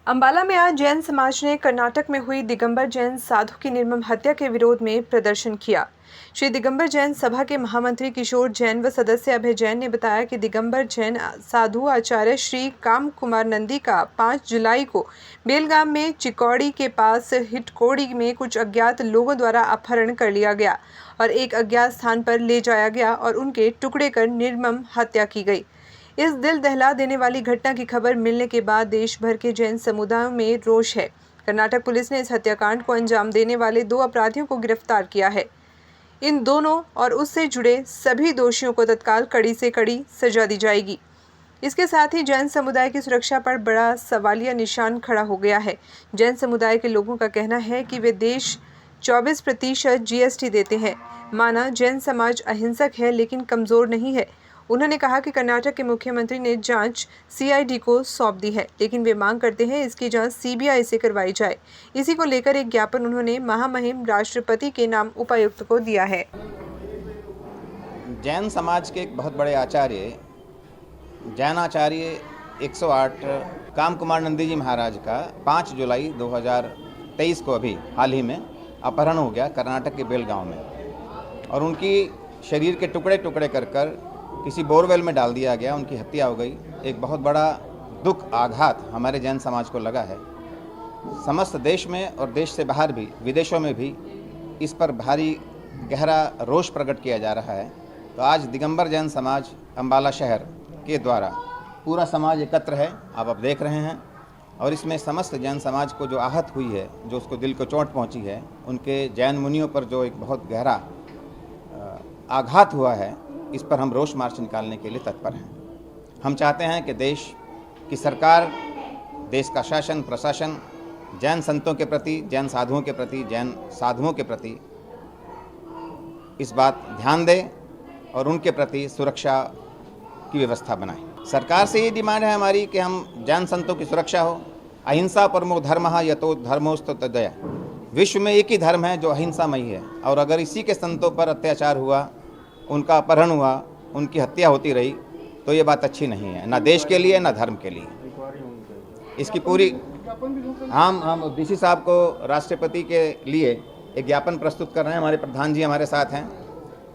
अंबाला में आज जैन समाज ने कर्नाटक में हुई दिगंबर जैन साधु की निर्मम हत्या के विरोध में प्रदर्शन किया। श्री दिगंबर जैन सभा के महामंत्री किशोर जैन व सदस्य अभय जैन ने बताया कि दिगंबर जैन साधु आचार्य श्री काम कुमार नंदी का 5 जुलाई को बेलगाम में चिकौड़ी के पास हिटकोड़ी में कुछ अज्ञात लोगों द्वारा अपहरण कर लिया गया और एक अज्ञात स्थान पर ले जाया गया और उनके टुकड़े कर निर्मम हत्या की गई। इस दिल दहला देने वाली घटना की खबर मिलने के बाद देश भर के जैन समुदायों में रोष है। कर्नाटक पुलिस ने इस हत्याकांड को अंजाम देने वाले 2 अपराधियों को गिरफ्तार किया है। इन दोनों और उससे जुड़े सभी दोषियों को तत्काल कड़ी से कड़ी सजा दी जाएगी। इसके साथ ही जैन समुदाय की सुरक्षा पर बड़ा सवालिया निशान खड़ा हो गया है। जैन समुदाय के लोगों का कहना है कि वे देश 24% GST देते हैं। माना जैन समाज अहिंसक है लेकिन कमज़ोर नहीं है। उन्होंने कहा कि कर्नाटक के मुख्यमंत्री ने जांच CID को सौंप दी है, लेकिन वे मांग करते हैं इसकी जांच CBI से करवाई जाए। इसी को लेकर एक ज्ञापन उन्होंने महामहिम राष्ट्रपति के नाम उपायुक्त को दिया है। जैन समाज के एक बहुत बड़े आचार्य जैन आचार्य 108 काम कुमार नंदी जी महाराज का 5 जुलाई 2023 को अभी हाल ही में अपहरण हो गया कर्नाटक के बेलगांव में, और उनकी शरीर के टुकड़े टुकड़े कर किसी बोरवेल में डाल दिया गया। उनकी हत्या हो गई। एक बहुत बड़ा दुख आघात हमारे जैन समाज को लगा है। समस्त देश में और देश से बाहर भी, विदेशों में भी इस पर भारी गहरा रोष प्रकट किया जा रहा है। तो आज दिगंबर जैन समाज अंबाला शहर के द्वारा पूरा समाज एकत्र है, आप अब देख रहे हैं, और इसमें समस्त जैन समाज को जो आहत हुई है, जो उसको दिल को चोट पहुंची है, उनके जैन मुनियों पर जो एक बहुत गहरा आघात हुआ है, इस पर हम रोष मार्च निकालने के लिए तत्पर हैं। हम चाहते हैं कि देश की सरकार, देश का शासन प्रशासन जैन संतों के प्रति, जैन साधुओं के प्रति, जैन साधुओं के प्रति इस बात ध्यान दे और उनके प्रति सुरक्षा की व्यवस्था बनाए। सरकार से ये डिमांड है हमारी कि हम जैन संतों की सुरक्षा हो। अहिंसा परमो धर्मः यतो धर्मोस्तु तदया। विश्व में एक ही धर्म है जो अहिंसामयी है, और अगर इसी के संतों पर अत्याचार हुआ, उनका अपहरण हुआ, उनकी हत्या होती रही, तो ये बात अच्छी नहीं है, ना देश के लिए ना धर्म के लिए। इसकी पूरी हम DC साहब को राष्ट्रपति के लिए एक ज्ञापन प्रस्तुत कर रहे हैं। हमारे प्रधान जी हमारे साथ हैं,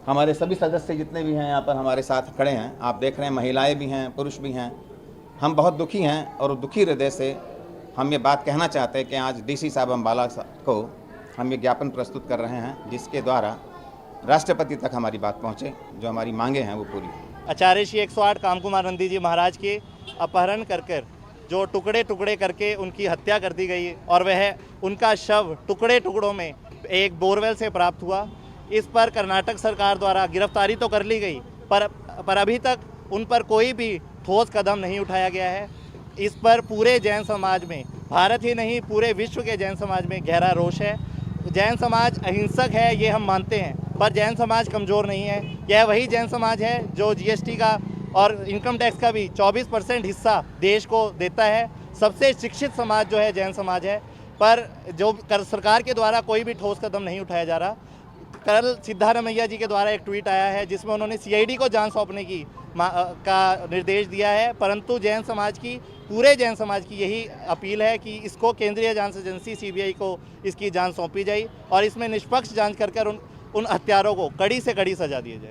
हमारे सभी सदस्य जितने भी हैं यहाँ पर हमारे साथ खड़े हैं। आप देख रहे हैं, महिलाएं भी हैं, पुरुष भी हैं। हम बहुत दुखी हैं और दुखी हृदय से हम ये बात कहना चाहते हैं कि आज DC साहब अम्बाला को हम ये ज्ञापन प्रस्तुत कर रहे हैं, जिसके द्वारा राष्ट्रपति तक हमारी बात पहुंचे, जो हमारी मांगे हैं वो पूरी। आचार्य श्री 108 काम कुमार नंदी जी महाराज के अपहरण कर जो टुकड़े टुकड़े करके उनकी हत्या कर दी गई, और वह उनका शव टुकड़े टुकड़ों में एक बोरवेल से प्राप्त हुआ। इस पर कर्नाटक सरकार द्वारा गिरफ्तारी तो कर ली गई, पर अभी तक उन पर कोई भी ठोस कदम नहीं उठाया गया है। इस पर पूरे जैन समाज में, भारत ही नहीं पूरे विश्व के जैन समाज में गहरा रोष है। जैन समाज अहिंसक है, ये हम मानते हैं, पर जैन समाज कमज़ोर नहीं है। यह वही जैन समाज है जो GST का और इनकम टैक्स का भी 24% हिस्सा देश को देता है। सबसे शिक्षित समाज जो है जैन समाज है, पर जो सरकार के द्वारा कोई भी ठोस कदम नहीं उठाया जा रहा। कल सिद्धारमैया जी के द्वारा एक ट्वीट आया है जिसमें उन्होंने CID को जांच सौंपने की का निर्देश दिया है, परंतु जैन समाज की, पूरे जैन समाज की यही अपील है कि इसको केंद्रीय जांच एजेंसी CBI को इसकी जांच सौंपी जाए और इसमें निष्पक्ष जांच कर उन हत्यारों को कड़ी से कड़ी सजा दी जाए।